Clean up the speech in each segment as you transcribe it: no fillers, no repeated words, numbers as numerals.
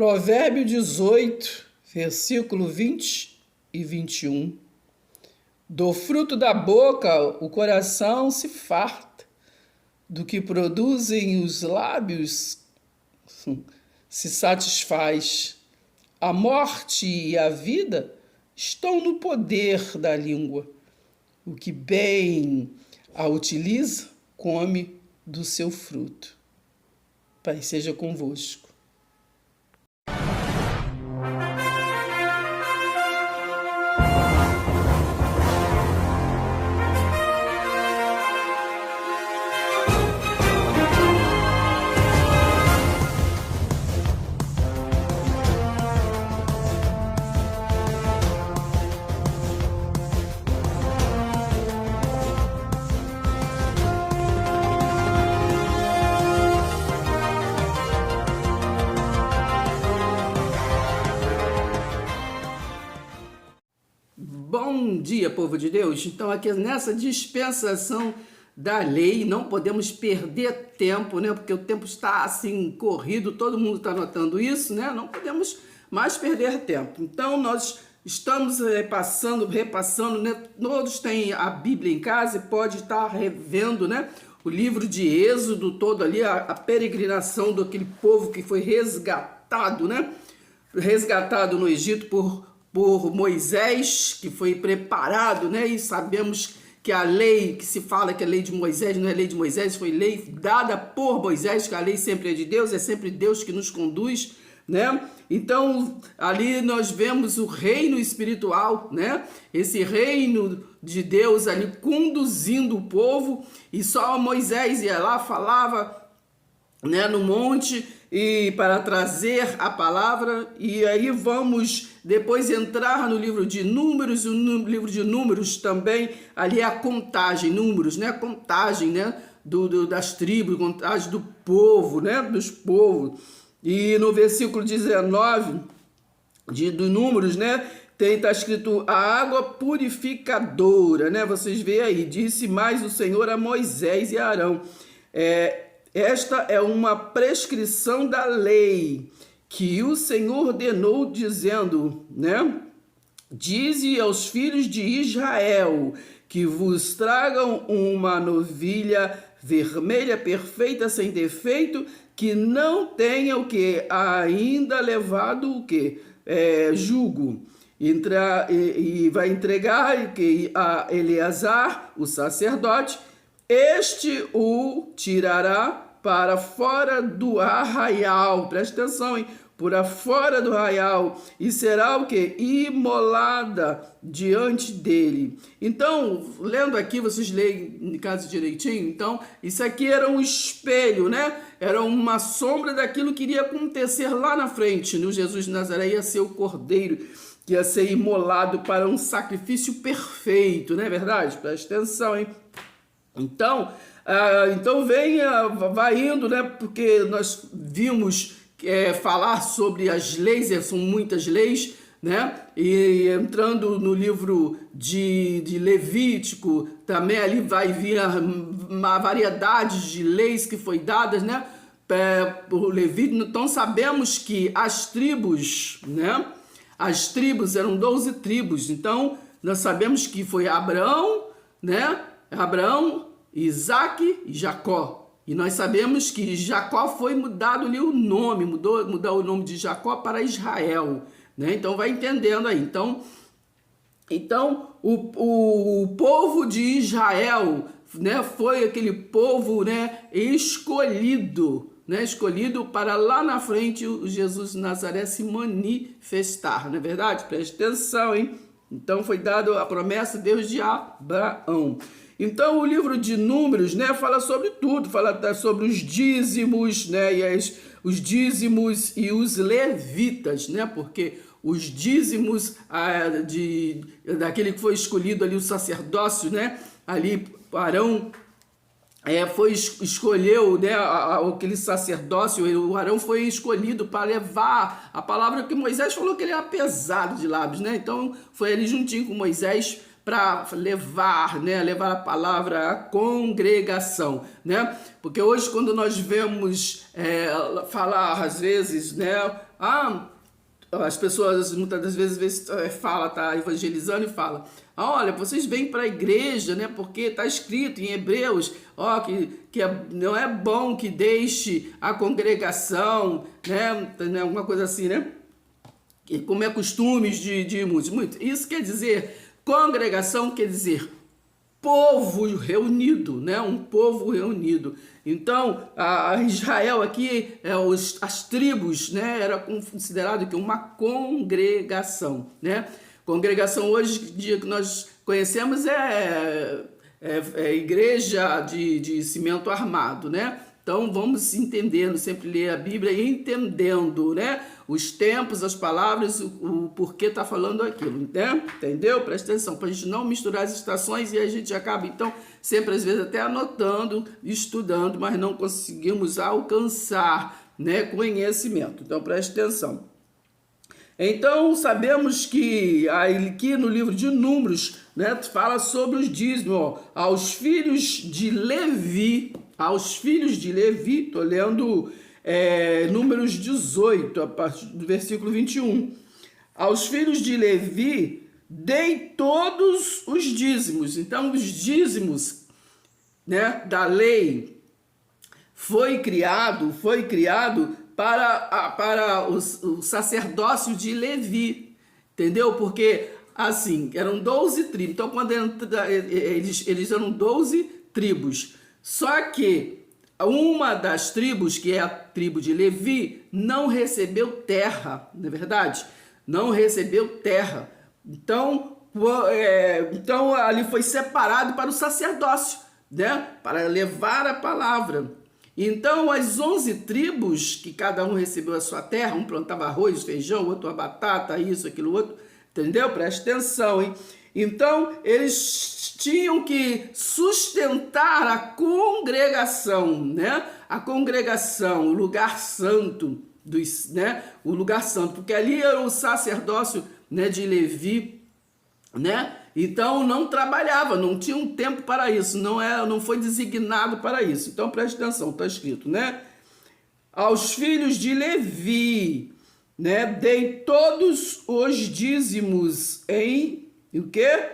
Provérbio 18, versículo 20 e 21. Do fruto da boca o coração se farta, do que produzem os lábios se satisfaz. A morte e a vida estão no poder da língua. O que bem a utiliza, come do seu fruto. Pai seja convosco. Bom dia, povo de Deus. Então, aqui nessa dispensação da lei, não podemos perder tempo, né? Porque o tempo está assim corrido, todo mundo está notando isso, né? Não podemos mais perder tempo. Então, nós estamos repassando, né? Todos têm a Bíblia em casa e pode estar revendo, né? O livro de Êxodo todo ali, a peregrinação daquele povo que foi resgatado, né? Resgatado no Egito por Moisés, que foi preparado, né? E sabemos que a lei, que se fala que a lei de Moisés não é lei de Moisés, foi lei dada por Moisés, que a lei sempre é de Deus, é sempre Deus que nos conduz, né? Então, ali nós vemos o reino espiritual, né? Esse reino de Deus ali conduzindo o povo, e só Moisés ia lá, falava, né, no monte, e para trazer a palavra. E aí vamos depois entrar no livro de Números. No livro de Números também, ali é a contagem, números, né? Contagem, né? Das tribos, contagem do povo, né? Dos povos. E no versículo 19 do Números, né? Está escrito a água purificadora, né? Vocês veem aí, disse mais o Senhor a Moisés e a Arão. Esta é uma prescrição da lei que o Senhor ordenou, dizendo, né? Dize aos filhos de Israel que vos tragam uma novilha vermelha, perfeita, sem defeito, que não tenha o que? Ainda levado o que? Jugo. E vai entregar a Eleazar, o sacerdote. Este o tirará para fora do arraial, presta atenção, hein? Para fora do arraial, e será o que? Imolada diante dele. Então, lendo aqui, vocês leem em casa direitinho, então, isso aqui era um espelho, né? Era uma sombra daquilo que iria acontecer lá na frente, no Jesus de Nazaré ia ser o cordeiro, que ia ser imolado para um sacrifício perfeito, não é verdade? Presta atenção, hein? Então vai indo, né? Porque nós vimos falar sobre as leis, são muitas leis, né? E entrando no livro de Levítico, também ali vai vir uma variedade de leis que foi dadas, né? Por Levítico. Então sabemos que as tribos, né? As tribos eram 12 tribos. Então nós sabemos que foi Abraão, né? Abraão, Isaac e Jacó. E nós sabemos que Jacó foi mudado ali o nome, mudou o nome de Jacó para Israel, né? Então vai entendendo aí. Então o povo de Israel, né, foi aquele povo, né, escolhido para lá na frente o Jesus de Nazaré se manifestar, não é verdade? Preste atenção, hein? Então foi dado a promessa de Deus de Abraão. Então o livro de Números, né, fala sobre tudo, fala sobre os dízimos, né, os dízimos e os levitas, né, porque os dízimos daquele que foi escolhido ali, o sacerdócio, né, ali Arão escolheu, né, aquele sacerdócio, o Arão foi escolhido para levar a palavra que Moisés falou que ele era pesado de lábios, né? Então foi ali juntinho com Moisés para levar, né, levar a palavra à congregação, né? Porque hoje quando nós vemos falar às vezes, né, as pessoas muitas das vezes tá evangelizando e fala, olha, vocês vêm para a igreja, né? Porque está escrito em Hebreus, não é bom que deixe a congregação, né? Alguma coisa assim, né? E como é costumes de muitos. Isso quer dizer, congregação quer dizer povo reunido, né? Um povo reunido. Então, a Israel aqui, as tribos, né? Era considerado que uma congregação, né? Congregação hoje em dia que nós conhecemos é igreja de cimento armado, né? Então vamos entendendo, sempre ler a Bíblia e entendendo, né? Os tempos, as palavras, o porquê está falando aquilo, né? Entendeu? Presta atenção, para a gente não misturar as estações e a gente acaba, então, sempre às vezes até anotando, estudando, mas não conseguimos alcançar, né, conhecimento. Então presta atenção. Então sabemos que aqui no livro de Números, né, fala sobre os dízimos, aos filhos de Levi, estou lendo Números 18, a partir do versículo 21. Aos filhos de Levi dei todos os dízimos. Então os dízimos, né, da lei foi criado para o sacerdócio de Levi, entendeu? Porque, assim, eram 12 tribos. Então, quando eles eram 12 tribos. Só que uma das tribos, que é a tribo de Levi, não recebeu terra, não é verdade? Não recebeu terra. Então ali foi separado para o sacerdócio, né? Para levar a palavra. Então, as 11 tribos, que cada um recebeu a sua terra, um plantava arroz, feijão, outro a batata, isso, aquilo, outro, entendeu? Presta atenção, hein? Então, eles tinham que sustentar a congregação, né? A congregação, o lugar santo, né? O lugar santo, porque ali era o sacerdócio, né, de Levi, né? Então não trabalhava, não tinha um tempo para isso, não foi designado para isso. Então preste atenção, está escrito, né? Aos filhos de Levi, né, dei todos os dízimos em o quê?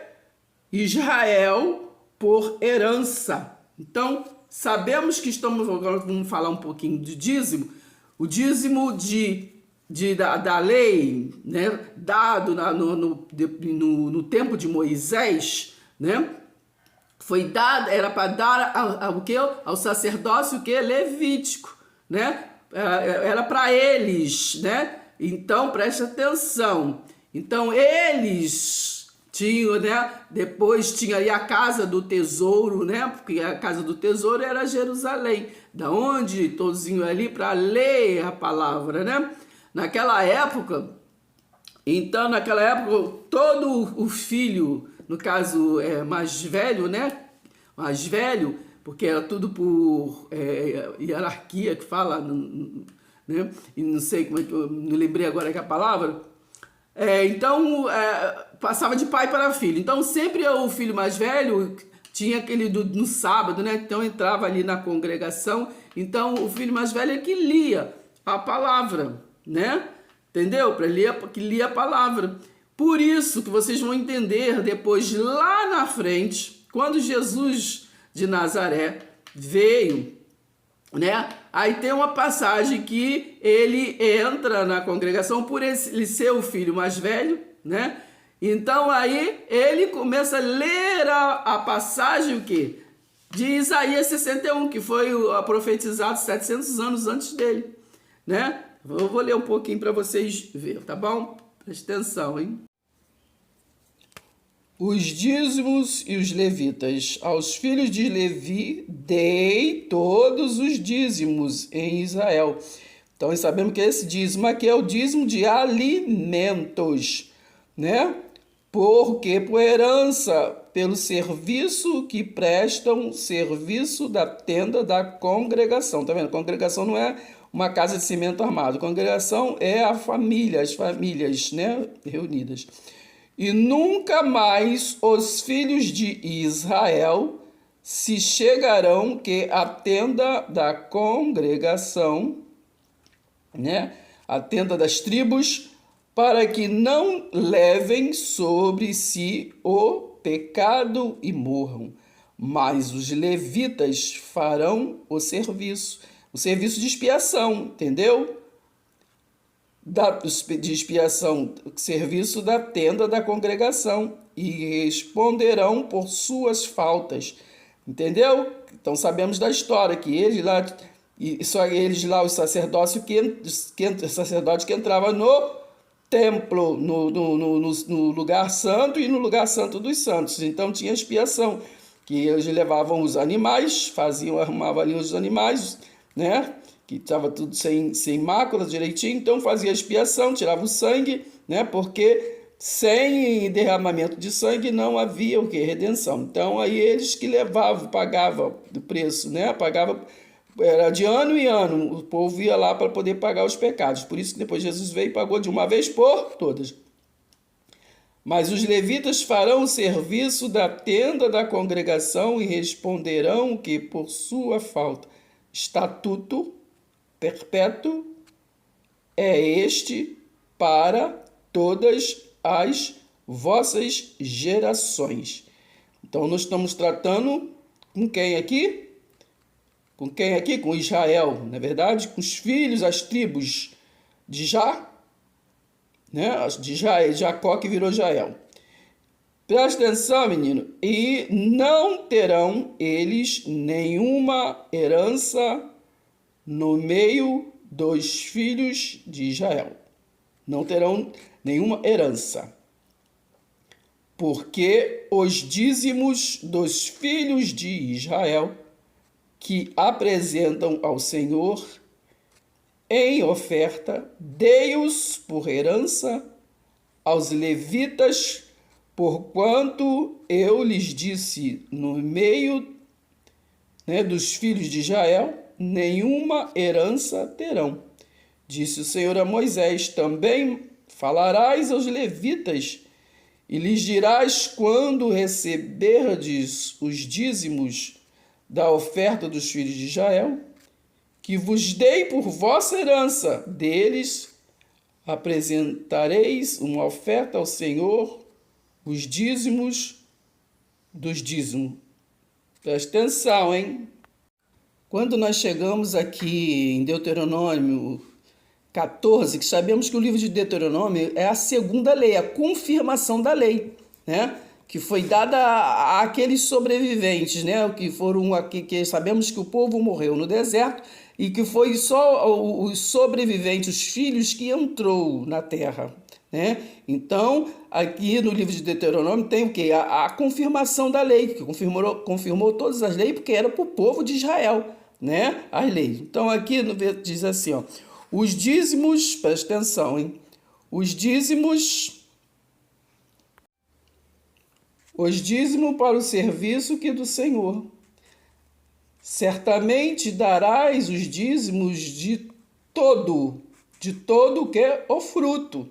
Israel por herança. Então sabemos que agora vamos falar um pouquinho de dízimo. O dízimo da lei, né, dado no tempo de Moisés, né, foi dado, era para dar ao sacerdócio levítico, né, era para eles, né. Então preste atenção. Então eles tinham, né, depois tinha ali a casa do tesouro, né, porque a casa do tesouro era Jerusalém, da onde todos iam ali para ler a palavra, né. Naquela época, todo o filho, no caso mais velho, né? Mais velho, porque era tudo por hierarquia que fala, né? E não sei como é que eu não lembrei agora que a palavra. Passava de pai para filho. Então sempre o filho mais velho tinha aquele no sábado, né? Então entrava ali na congregação. Então o filho mais velho é que lia a palavra, né? Entendeu? Que lia a palavra. Por isso que vocês vão entender depois, lá na frente, quando Jesus de Nazaré veio, né? Aí tem uma passagem que ele entra na congregação por ele ser o filho mais velho, né? Então aí ele começa a ler a passagem o quê? De Isaías 61, que foi profetizado 700 anos antes dele, né? Eu vou ler um pouquinho para vocês verem, tá bom? Presta atenção, hein? Os dízimos e os levitas. Aos filhos de Levi dei todos os dízimos em Israel. Então, nós sabemos que esse dízimo aqui é o dízimo de alimentos, né? Porque por herança, pelo serviço que prestam, serviço da tenda da congregação. Tá vendo? Congregação não é uma casa de cimento armado. Congregação é a família, as famílias, né, reunidas. E nunca mais os filhos de Israel se chegarão que a tenda da congregação, né? A tenda das tribos, para que não levem sobre si o pecado e morram. Mas os levitas farão o serviço de expiação, entendeu? De expiação, serviço da tenda da congregação, e responderão por suas faltas, entendeu? Então sabemos da história que eles lá, e só eles lá, os sacerdotes que entravam no templo, no lugar santo e no lugar santo dos santos. Então tinha expiação, que eles levavam os animais, arrumavam ali os animais, né? Que estava tudo sem mácula direitinho, então fazia expiação, tirava o sangue, né? Porque sem derramamento de sangue não havia o que? Redenção. Então aí eles que levavam, pagavam o preço, né? Pagava, era de ano em ano, o povo ia lá para poder pagar os pecados. Por isso que depois Jesus veio e pagou de uma vez por todas. Mas os levitas farão o serviço da tenda da congregação e responderão que por sua falta estatuto perpétuo é este para todas as vossas gerações. Então, nós estamos tratando com quem aqui? Com quem aqui? Com Israel, não é verdade? Com os filhos, as tribos de Jacó que virou Jael. Presta atenção, menino. E não terão eles nenhuma herança no meio dos filhos de Israel. Não terão nenhuma herança. Porque os dízimos dos filhos de Israel que apresentam ao Senhor em oferta, dei-os por herança aos levitas, porquanto eu lhes disse no meio, né, dos filhos de Israel, nenhuma herança terão. Disse o Senhor a Moisés, também falarás aos levitas e lhes dirás quando receberdes os dízimos da oferta dos filhos de Israel, que vos dei por vossa herança, deles apresentareis uma oferta ao Senhor, os dízimos dos dízimos. Presta atenção, hein? Quando nós chegamos aqui em Deuteronômio 14, que sabemos que o livro de Deuteronômio é a segunda lei, a confirmação da lei, né? Que foi dada àqueles sobreviventes, né? Que foram aqui, que sabemos que o povo morreu no deserto e que foi só os sobreviventes, os filhos que entrou na terra, né? Então, aqui no livro de Deuteronômio tem o quê? A confirmação da lei, que confirmou todas as leis, porque era para o povo de Israel, né? As leis. Então, aqui diz assim, ó, os dízimos, presta atenção, hein? Os dízimos para o serviço que é do Senhor. Certamente darás os dízimos de todo o que é o fruto,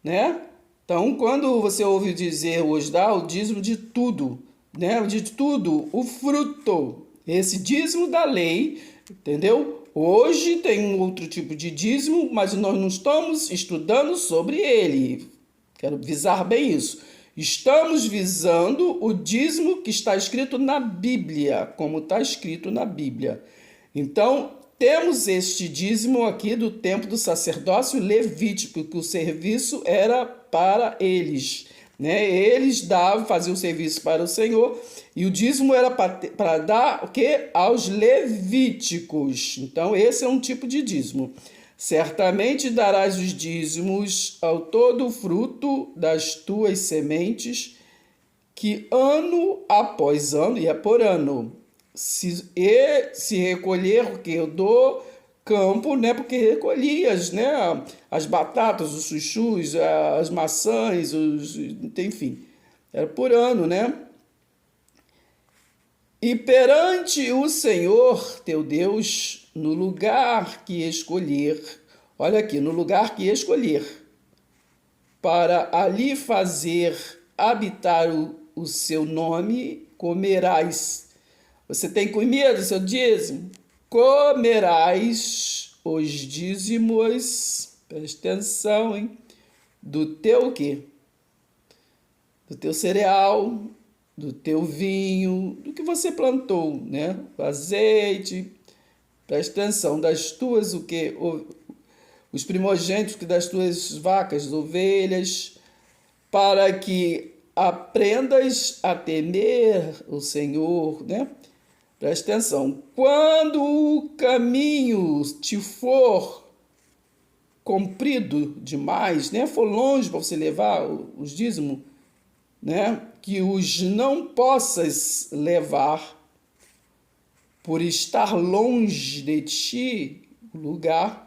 né? Então, quando você ouve dizer hoje, dá o dízimo de tudo, né? De tudo, o fruto, esse dízimo da lei, entendeu? Hoje tem um outro tipo de dízimo, mas nós não estamos estudando sobre ele. Quero visar bem isso. Estamos visando o dízimo que está escrito na Bíblia, como está escrito na Bíblia. Então, temos este dízimo aqui do tempo do sacerdócio levítico, que o serviço era para eles, né? Eles faziam o serviço para o Senhor, e o dízimo era para dar o quê? Aos levíticos. Então, esse é um tipo de dízimo. Certamente darás os dízimos ao todo o fruto das tuas sementes, que ano após ano, e é por ano, se recolher o que do campo, né? Porque recolhias, né? As batatas, os chuchus, as maçãs, enfim, era por ano, né? E perante o Senhor teu Deus, no lugar que escolher, olha aqui, no lugar que escolher, para ali fazer habitar o seu nome, comerás. Você tem comido o seu dízimo? Comerás os dízimos, presta atenção, hein? Do teu quê? Do teu cereal, do teu vinho, do que você plantou, né? O azeite, presta atenção, das tuas o quê? Os primogênitos das tuas vacas, ovelhas, para que aprendas a temer o Senhor, né? Presta atenção. Quando o caminho te for comprido demais, né? For longe para você levar os dízimos, né? Que os não possas levar por estar longe de ti o lugar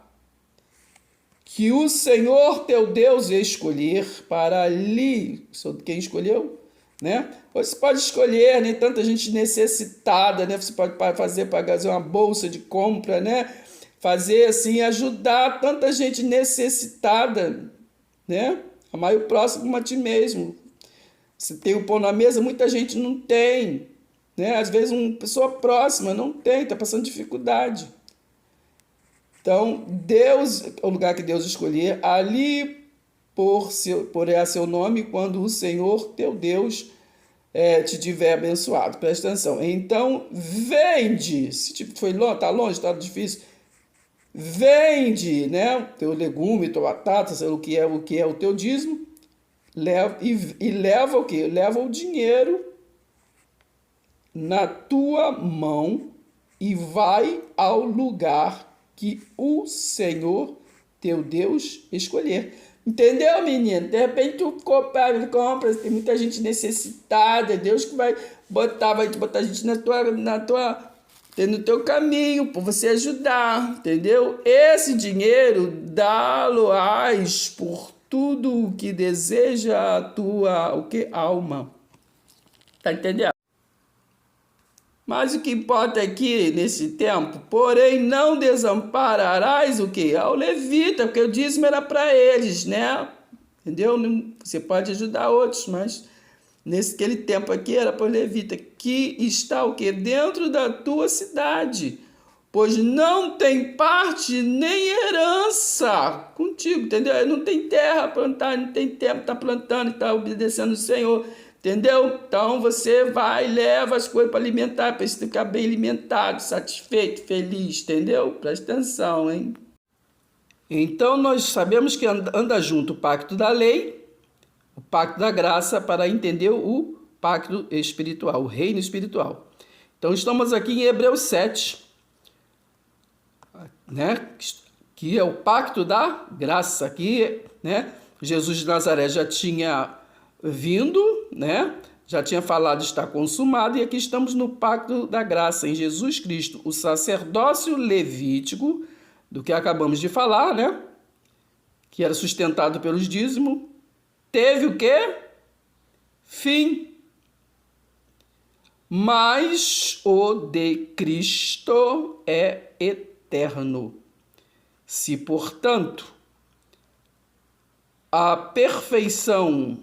que o Senhor teu Deus escolher para ali, quem escolheu, né? Você pode escolher, nem tanta gente necessitada, né? Você pode fazer uma bolsa de compra, né? Fazer assim, ajudar tanta gente necessitada, né? Amar o próximo como a ti mesmo. Você tem o pão na mesa, muita gente não tem, né? Às vezes uma pessoa próxima não tem, está passando dificuldade. Então, Deus, o lugar que Deus escolher, ali porá seu nome quando o Senhor teu Deus te tiver abençoado. Presta atenção. Então, vende, se foi longe, está longe, está difícil, vende, né, teu legume, tua batata, sei lá o que é o teu dízimo, leva o quê? Leva o dinheiro na tua mão e vai ao lugar que o Senhor teu Deus escolher. Entendeu, menino? De repente tu compra, tem muita gente necessitada, Deus que vai te botar gente no teu caminho, para você ajudar, entendeu? Esse dinheiro dá-lo-ás por tudo o que deseja a tua alma. Tá entendendo? Mas o que importa aqui, nesse tempo, porém não desampararás o quê? Ao levita, porque o dízimo era para eles, né? Entendeu? Você pode ajudar outros, mas naquele tempo aqui era para o levita, que está o quê? Dentro da tua cidade, pois não tem parte nem herança contigo, entendeu? Não tem terra a plantar, não tem tempo, está plantando e está obedecendo o Senhor. Entendeu? Então você vai e leva as coisas para alimentar, para você ficar bem alimentado, satisfeito, feliz, entendeu? Presta atenção, hein? Então nós sabemos que anda junto o pacto da lei, o pacto da graça, para entender o pacto espiritual, o reino espiritual. Então estamos aqui em Hebreus 7, né? Que é o pacto da graça. Aqui, né? Jesus de Nazaré já tinha vindo, né? Já tinha falado está consumado, e aqui estamos no pacto da graça em Jesus Cristo, o sacerdócio levítico, do que acabamos de falar, né? Que era sustentado pelos dízimos, teve o quê? Fim. Mas o de Cristo é eterno. Se, portanto, a perfeição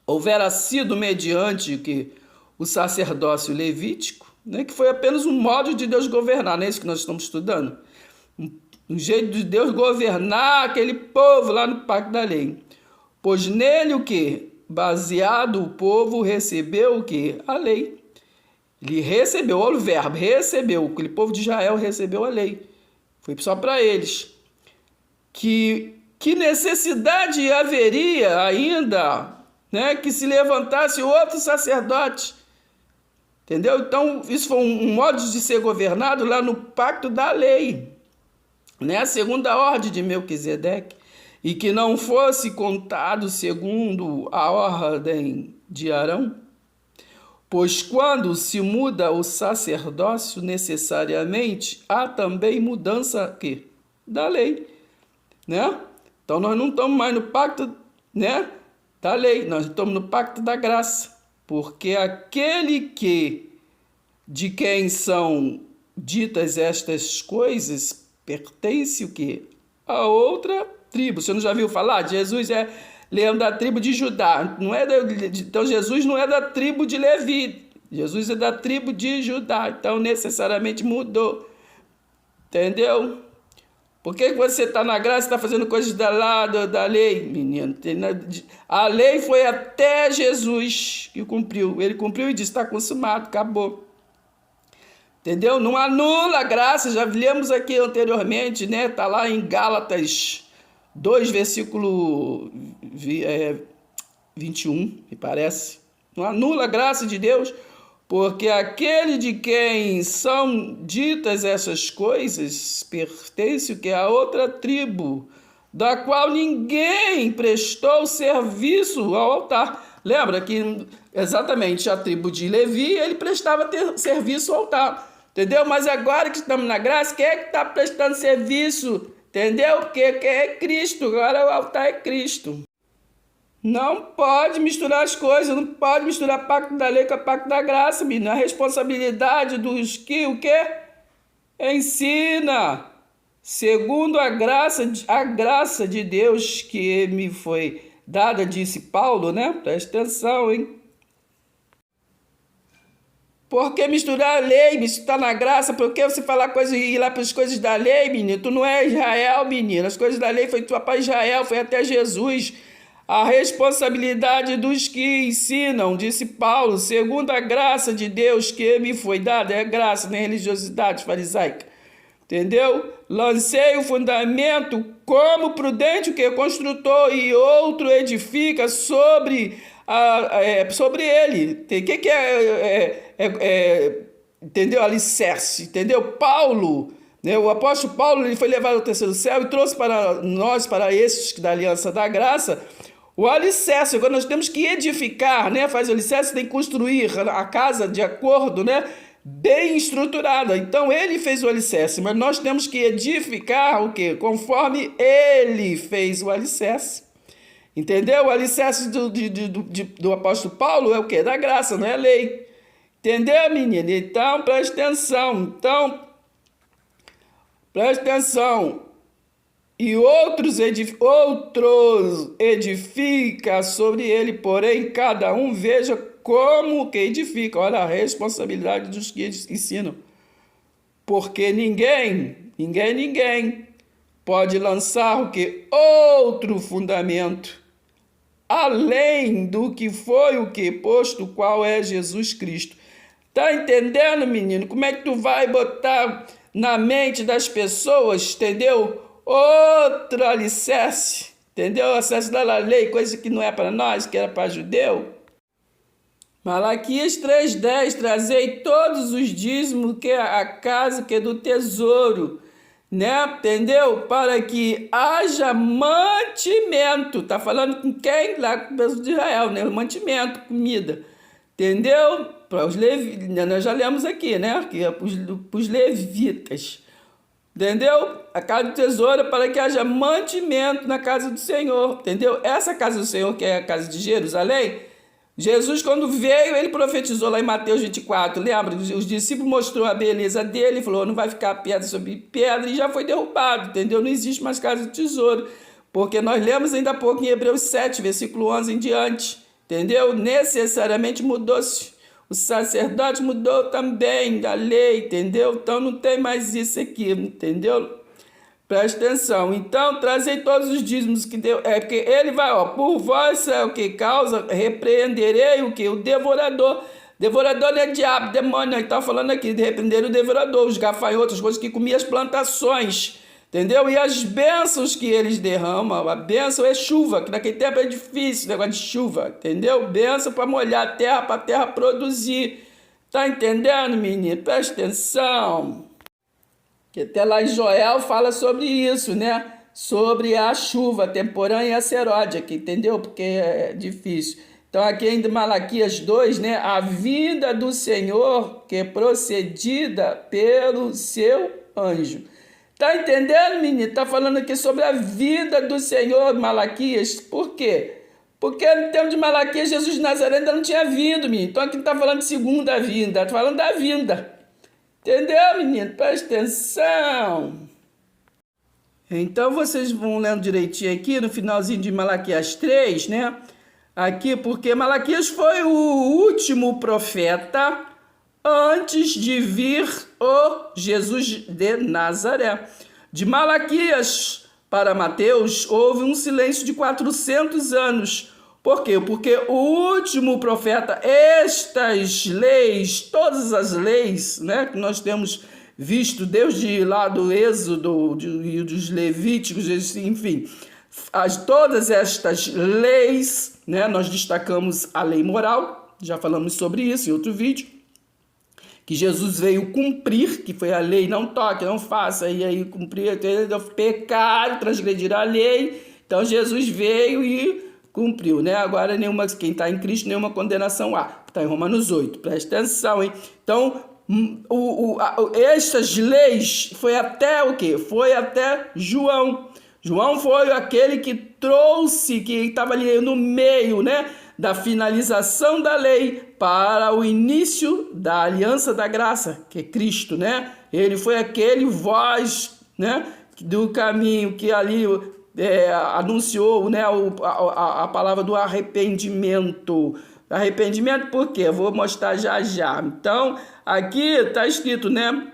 houvera sido mediante que o sacerdócio levítico, né, que foi apenas um modo de Deus governar, não é isso que nós estamos estudando? Um jeito de Deus governar aquele povo lá no pacto da lei. Pois nele o que? Baseado o povo recebeu o que? A lei. Ele recebeu, olha o verbo, recebeu, aquele povo de Israel recebeu a lei. Foi só para eles. Que necessidade haveria ainda, né, que se levantasse outro sacerdote? Entendeu? Então, isso foi um modo de ser governado lá no pacto da lei, né? A segunda ordem de Melquisedeque, e que não fosse contado segundo a ordem de Arão, pois quando se muda o sacerdócio, necessariamente há também mudança aqui da lei, né? Então nós não estamos mais no pacto, né, da lei, nós estamos no pacto da graça, porque aquele de quem são ditas estas coisas pertence o quê? a outra tribo. Você não já viu falar? Jesus é leão da tribo de Judá. Não é então Jesus não é da tribo de Levi. Jesus é da tribo de Judá. Então necessariamente mudou. Entendeu? Por que você está na graça e está fazendo coisas da lei, menino? A lei foi até Jesus que cumpriu. Ele cumpriu e disse, está consumado, acabou. Entendeu? Não anula a graça, já lemos aqui anteriormente, né? Está lá em Gálatas 2, versículo 21, me parece. Não anula a graça de Deus, porque aquele de quem são ditas essas coisas pertence o que a outra tribo, da qual ninguém prestou serviço ao altar. Lembra que exatamente a tribo de Levi, ele prestava serviço ao altar. Entendeu? Mas agora que estamos na graça, quem é que está prestando serviço? Entendeu? Porque é Cristo, agora o altar é Cristo. Não pode misturar as coisas, não pode misturar pacto da lei com o pacto da graça, menina. A responsabilidade dos que o quê? Ensina. Segundo a graça de Deus que me foi dada, disse Paulo, né? Presta atenção, hein? Por que misturar a lei? Isso está na graça. Por que você falar coisas e ir lá para as coisas da lei, menino? Tu não é Israel, menino. As coisas da lei foi tua para Israel, foi até Jesus. A responsabilidade dos que ensinam, disse Paulo, segundo a graça de Deus que me foi dada, é graça, nem religiosidade farisaica. Entendeu? Lancei o fundamento como prudente, que construtor, e outro edifica sobre ele. O que entendeu? Alicerce, entendeu? Paulo, né? O apóstolo Paulo, ele foi levado ao terceiro céu e trouxe para nós, para esses da aliança da graça, o alicerce. Agora nós temos que edificar, né? Faz o alicerce, tem que construir a casa de acordo, né? Bem estruturada. Então ele fez o alicerce, mas nós temos que edificar o quê? Conforme ele fez o alicerce. Entendeu? O alicerce do apóstolo Paulo é o quê? Da graça, não é lei. Entendeu, menina? Então, presta atenção. Presta atenção. E outros edifica sobre ele, porém, cada um veja como que edifica. Olha a responsabilidade dos que ensinam. Porque ninguém pode lançar o que? Outro fundamento, além do que foi o que? Posto, qual é Jesus Cristo. Tá entendendo, menino? Como é que tu vai botar na mente das pessoas, entendeu? Outro alicerce, entendeu? Acesso da lei, coisa que não é para nós, que era para judeu. Malaquias 3,10, trazei todos os dízimos que a casa que é do tesouro, né? Entendeu? Para que haja mantimento. Tá falando com quem? Lá com o povo de Israel, né? Mantimento, comida. Entendeu? Para os levitas, nós já lemos aqui, né? Que é para os levitas. Entendeu? A casa do tesouro para que haja mantimento na casa do Senhor. Entendeu? Essa casa do Senhor, que é a casa de Jerusalém, Jesus, quando veio, ele profetizou lá em Mateus 24, lembra? Os discípulos mostrou a beleza dele, falou, não vai ficar pedra sobre pedra, e já foi derrubado, entendeu? Não existe mais casa do tesouro, porque nós lemos ainda há pouco em Hebreus 7, versículo 11 em diante, entendeu? Necessariamente mudou-se. O sacerdote mudou também da lei, entendeu? Então não tem mais isso aqui, entendeu? Presta atenção. Então, trazei todos os dízimos que deu. É porque ele vai, ó, por vós é o que causa, repreenderei o que? O devorador. Devorador não é diabo, demônio. Ele está falando aqui de repreender o devorador, os gafanhotos, as coisas que comiam as plantações. Entendeu? E as bênçãos que eles derramam. A bênção é chuva, que naquele tempo é difícil, negócio de chuva. Entendeu? Bênção para molhar a terra, para a terra produzir. Tá entendendo, menino? Presta atenção. Que até lá em Joel fala sobre isso, né? Sobre a chuva temporânea e a seródica, entendeu? Porque é difícil. Então aqui em Malaquias 2, né? A vinda do Senhor que é procedida pelo seu anjo. Tá entendendo, menino? Tá falando aqui sobre a vinda do Senhor, Malaquias. Por quê? Porque no tempo de Malaquias, Jesus de Nazaré ainda não tinha vindo, menino. Então aqui não tá falando de segunda vinda, tá falando da vinda. Entendeu, menino? Presta atenção. Então vocês vão lendo direitinho aqui no finalzinho de Malaquias 3, né? Aqui, porque Malaquias foi o último profeta antes de vir o Jesus de Nazaré. De Malaquias para Mateus houve um silêncio de 400 anos. Por quê? Porque o último profeta, estas leis, todas as leis, né, que nós temos visto desde lá do Êxodo e dos Levíticos, enfim, todas estas leis, né, nós destacamos a lei moral, já falamos sobre isso em outro vídeo, que Jesus veio cumprir, que foi a lei, não toque, não faça, e aí cumprir, pecado, transgredir a lei. Então Jesus veio e cumpriu, né? Agora quem está em Cristo, nenhuma condenação há. Está em Romanos 8, presta atenção, hein? Então, estas leis foi até o quê? Foi até João. João foi aquele que trouxe, que estava ali no meio, né, da finalização da lei para o início da aliança da graça, que é Cristo, né? Ele foi aquele voz, né, do caminho que ali anunciou, né, a palavra do arrependimento. Arrependimento por quê? Eu vou mostrar já já. Então, aqui está escrito, né?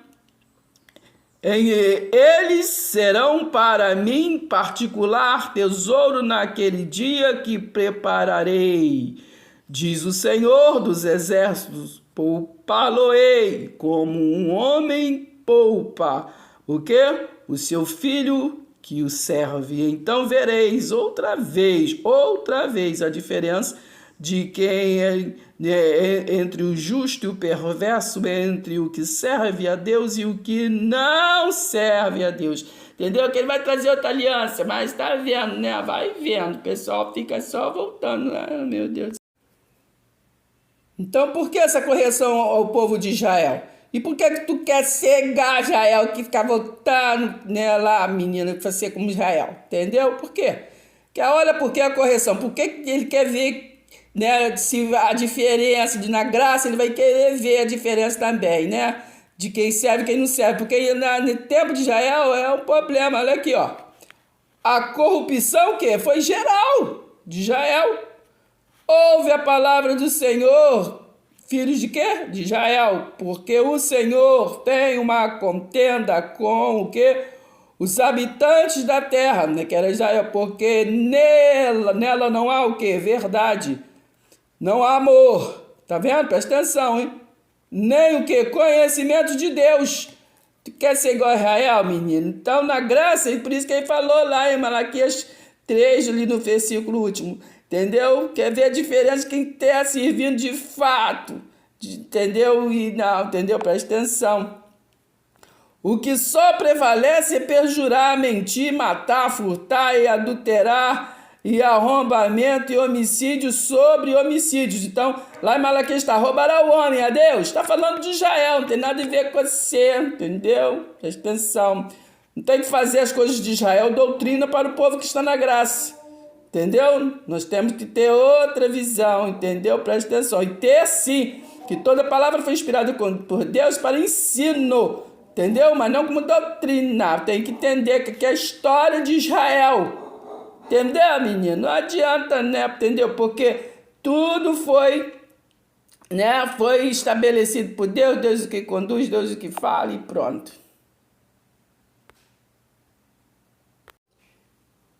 Eles serão para mim particular tesouro naquele dia que prepararei, diz o Senhor dos Exércitos. Poupá-lo-ei como um homem poupa o quê? O seu filho que o serve. Então vereis outra vez a diferença de quem entre o justo e o perverso, entre o que serve a Deus e o que não serve a Deus. Entendeu? Que ele vai trazer outra aliança, mas tá vendo, né? Vai vendo, o pessoal fica só voltando. Ah, meu Deus. Então, por que essa correção ao povo de Israel? E por que tu quer cegar Israel, que fica voltando, né, lá, menina, que vai ser como Israel? Entendeu? Por quê? Olha por que a correção. Por que ele quer ver, né, se a diferença na graça, ele vai querer ver a diferença também, né? De quem serve e quem não serve. Porque no tempo de Israel é um problema. Olha aqui, ó. A corrupção, o quê? Foi geral de Israel. Ouve a palavra do Senhor, filhos de quê? De Israel. Porque o Senhor tem uma contenda com o quê? Os habitantes da terra, né? Que era Israel. Porque nela não há o quê? Verdade. Não há amor. Tá vendo? Presta atenção, hein? Nem o quê? Conhecimento de Deus. Tu quer ser igual a Israel, menino? Então, na graça, e por isso que ele falou lá em Malaquias 3, ali no versículo último. Entendeu? Quer ver a diferença de quem está servindo de fato. Entendeu? E não, entendeu? Presta atenção. O que só prevalece é perjurar, mentir, matar, furtar e adulterar, e arrombamento e homicídio sobre homicídios. Então, lá em Malaquias está, roubará o homem a Deus. Está falando de Israel, não tem nada a ver com você, entendeu? Presta atenção. Não tem que fazer as coisas de Israel doutrina para o povo que está na graça. Entendeu? Nós temos que ter outra visão, entendeu? Presta atenção. E ter sim, que toda palavra foi inspirada por Deus para ensino, entendeu? Mas não como doutrina. Tem que entender que é a história de Israel. Entendeu, menino? Não adianta, né? Entendeu? Porque tudo foi, né? Foi estabelecido por Deus, Deus o que conduz, Deus o que fala e pronto.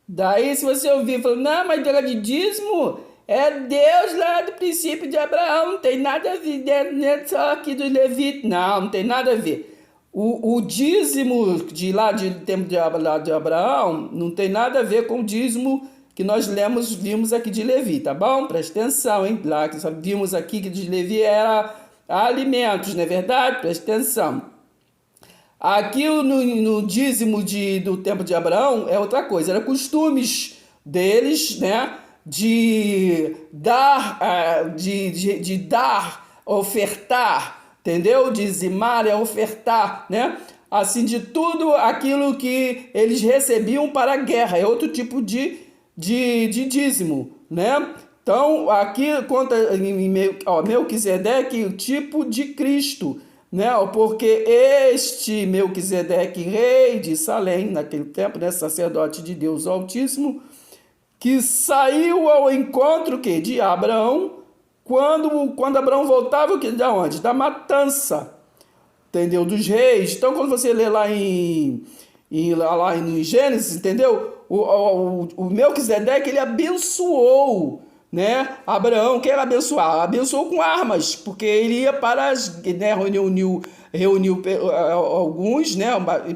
Daí, se você ouvir falando, não, mas negócio de dízimo é Deus lá do princípio de Abraão, não tem nada a ver, né, só aqui do Levita. Não tem nada a ver. O dízimo de lá de tempo de Abraão não tem nada a ver com o dízimo que nós vimos aqui de Levi, tá bom? Presta atenção, hein? Lá que vimos aqui que de Levi era alimentos, não é verdade? Presta atenção. Aqui no dízimo do tempo de Abraão é outra coisa, era costumes deles, né? De dar, ofertar, entendeu? Dizimar é ofertar, né? Assim, de tudo aquilo que eles recebiam para a guerra. É outro tipo de dízimo, né? Então, aqui conta em Melquisedeque o tipo de Cristo, né? Porque este Melquisedeque, rei de Salém, naquele tempo, né, sacerdote de Deus Altíssimo, que saiu ao encontro que de Abraão, quando Abraão voltava de onde? Da matança, entendeu? Dos reis. Então, quando você lê lá lá em Gênesis, entendeu? O Melquisedeque, ele abençoou, né? Abraão, quem era abençoar? Abençoou com armas, porque ele ia para as, né? Reuniu alguns, né?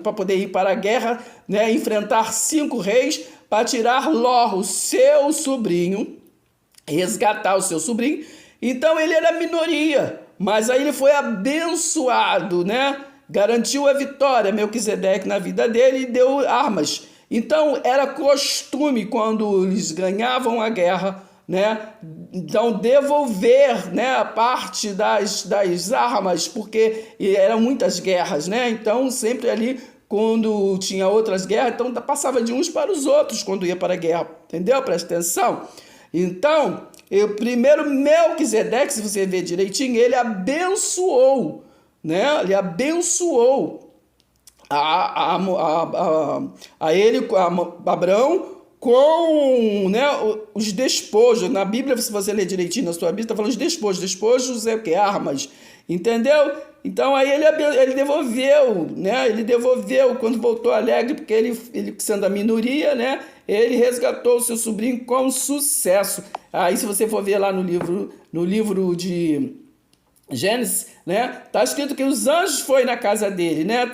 Para poder ir para a guerra, né? Enfrentar 5 reis para tirar Ló, o seu sobrinho, resgatar o seu sobrinho. Então ele era minoria, mas aí ele foi abençoado, né? Garantiu a vitória, Melquisedeque, na vida dele, e deu armas. Então era costume, quando eles ganhavam a guerra, né? Então devolver, né, a parte das armas, porque eram muitas guerras, né? Então sempre ali, quando tinha outras guerras, então passava de uns para os outros quando ia para a guerra, entendeu? Presta atenção. Então, o primeiro Melquisedeque, se você ver direitinho, ele abençoou, né? Ele abençoou Abraão com, né, os despojos. Na Bíblia, se você ler direitinho na sua Bíblia, está falando de despojos. Despojos é o que? Armas. Entendeu? Então aí ele devolveu, né? Ele devolveu quando voltou alegre, porque ele sendo a minoria, né? Ele resgatou o seu sobrinho com sucesso. Aí se você for ver lá no livro de Gênesis, né? Tá escrito que os anjos foram na casa dele, né?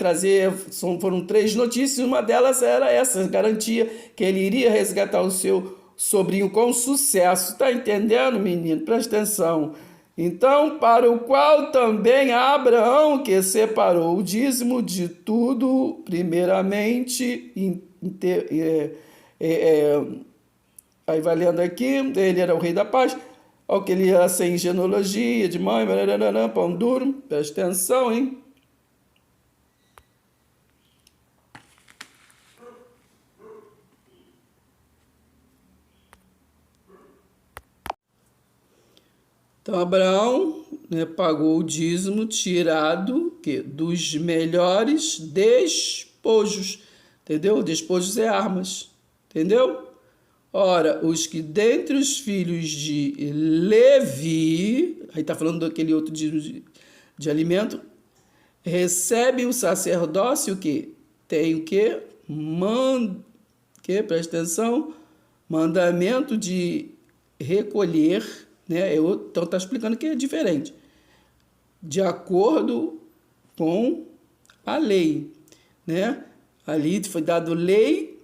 Foram 3 notícias, uma delas era essa, garantia que ele iria resgatar o seu sobrinho com sucesso. Tá entendendo, menino? Presta atenção. Então, para o qual também Abraão, que separou o dízimo de tudo, primeiramente, aí vai lendo aqui, ele era o rei da paz, ao que ele ia sem genealogia, de mãe, pão duro, presta atenção, hein? Então, Abraão, né, pagou o dízimo tirado dos melhores despojos, entendeu? Despojos é armas, entendeu? Ora, os que dentre os filhos de Levi, aí está falando daquele outro dízimo de alimento, recebe o sacerdócio que tem o quê? Presta atenção, mandamento de recolher, né? Então está explicando que é diferente, de acordo com a lei, né? Ali foi dado lei,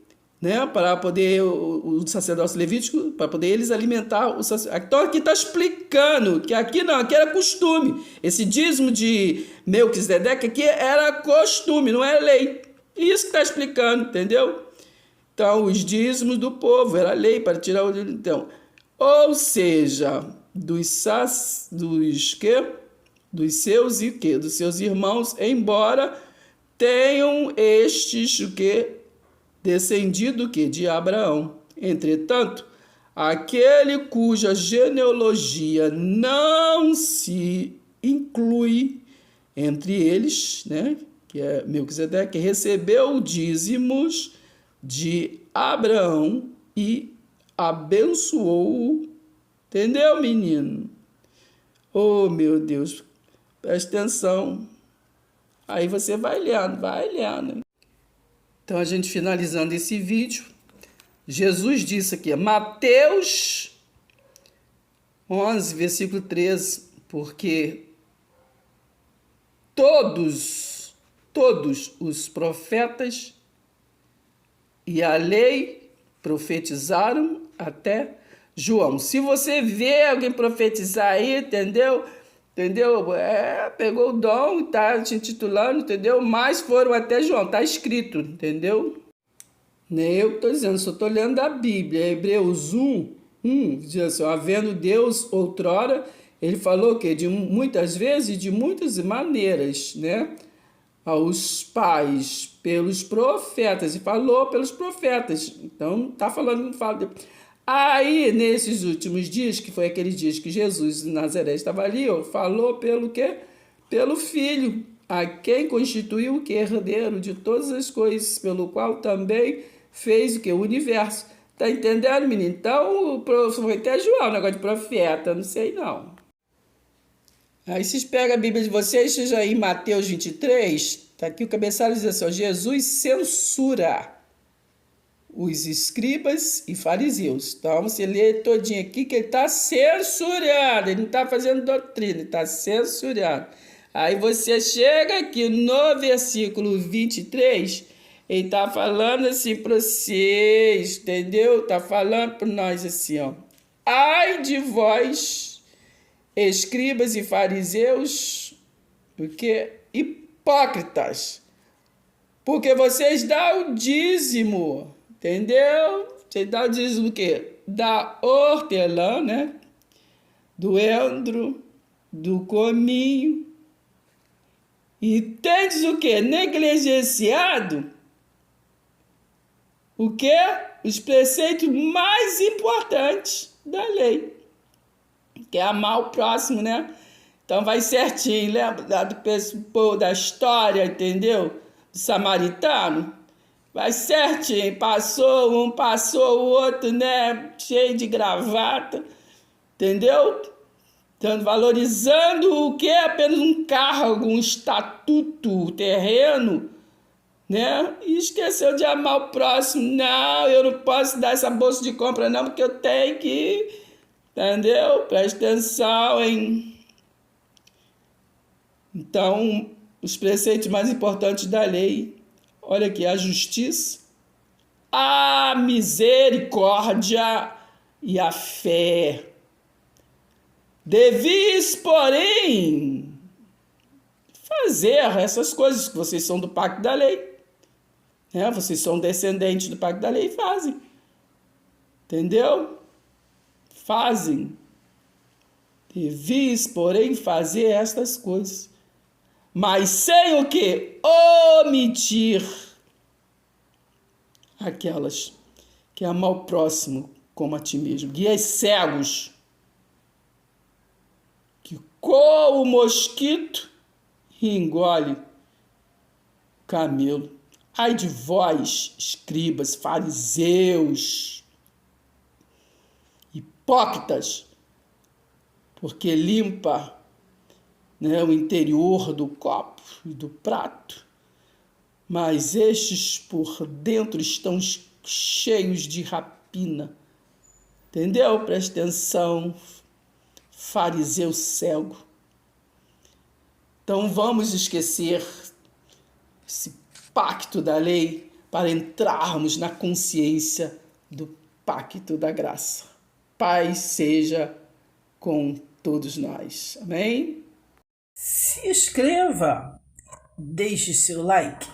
né, para poder o sacerdócio levítico, para poder eles alimentar o sacerdócio. Então aqui está explicando que aqui não, aqui era costume. Esse dízimo de Melquisedeque aqui era costume, não era lei. Isso que está explicando, entendeu? Então os dízimos do povo era lei para tirar o... Então, ou seja, dos seus e quê? Dos seus irmãos, embora tenham estes o quê? Descendido que de Abraão. Entretanto, aquele cuja genealogia não se inclui entre eles, né, que é Melquisedeque, recebeu dízimos de Abraão e abençoou-o. Entendeu, menino? Oh, meu Deus, presta atenção. Aí você vai lendo. Então, a gente finalizando esse vídeo, Jesus disse aqui, Mateus 11, versículo 13, porque todos os profetas e a lei profetizaram até João. Se você vê alguém profetizar aí, entendeu? Pegou o dom e está te intitulando, entendeu? Mas foram até João, está escrito, entendeu? Nem eu que estou dizendo, só estou lendo a Bíblia. Hebreus 1, diz assim, havendo Deus outrora, ele falou que de muitas vezes e de muitas maneiras, né? Aos pais, pelos profetas, e falou pelos profetas. Então, está falando, fala. Aí, nesses últimos dias, que foi aqueles dias que Jesus de Nazaré estava ali, falou pelo quê? pelo Filho, a quem constituiu o que? Herdeiro de todas as coisas, pelo qual também fez o que? O universo. Tá entendendo, menino? Então, foi até João, negócio de profeta, não sei não. Aí vocês pegam a Bíblia de vocês, seja aí em Mateus 23, tá aqui o cabeçalho diz assim, ó, Jesus censura os escribas e fariseus. Então, você lê todinho aqui que ele está censurando, ele não está fazendo doutrina, ele está censurando. Aí você chega aqui no versículo 23, ele está falando assim para vocês, entendeu? Está falando para nós assim, ó. Ai de vós, escribas e fariseus, porque hipócritas, porque vocês dão o dízimo, entendeu? Vocês dão o dízimo do quê? Da hortelã, né? Do endro, do cominho. E tendes o quê? Negligenciado o quê? Os preceitos mais importantes da lei, que é amar o próximo, né? Então vai certinho, lembra da história, entendeu? Do samaritano? Vai certinho, passou um, passou o outro, né? Cheio de gravata, entendeu? Então, valorizando o que é apenas um cargo, um estatuto terreno, né? E esqueceu de amar o próximo. Não, eu não posso dar essa bolsa de compra não, porque eu tenho que, entendeu? Presta atenção, hein? Então, os preceitos mais importantes da lei, olha aqui, a justiça, a misericórdia e a fé. Devis, porém, fazer essas coisas, que vocês são do pacto da lei, né? Vocês são descendentes do pacto da lei e fazem, entendeu? Fazem. Devis, porém, fazer estas coisas, mas sem o quê? Omitir aquelas que amam o próximo como a ti mesmo. Guias cegos, que coa o mosquito e engole o camelo. Ai de vós, escribas, fariseus, hipócritas, porque limpa, né, o interior do copo e do prato, mas estes por dentro estão cheios de rapina. Entendeu? Presta atenção, fariseu cego. Então vamos esquecer esse pacto da lei para entrarmos na consciência do pacto da graça. Paz seja com todos nós. Amém? Se inscreva, deixe seu like.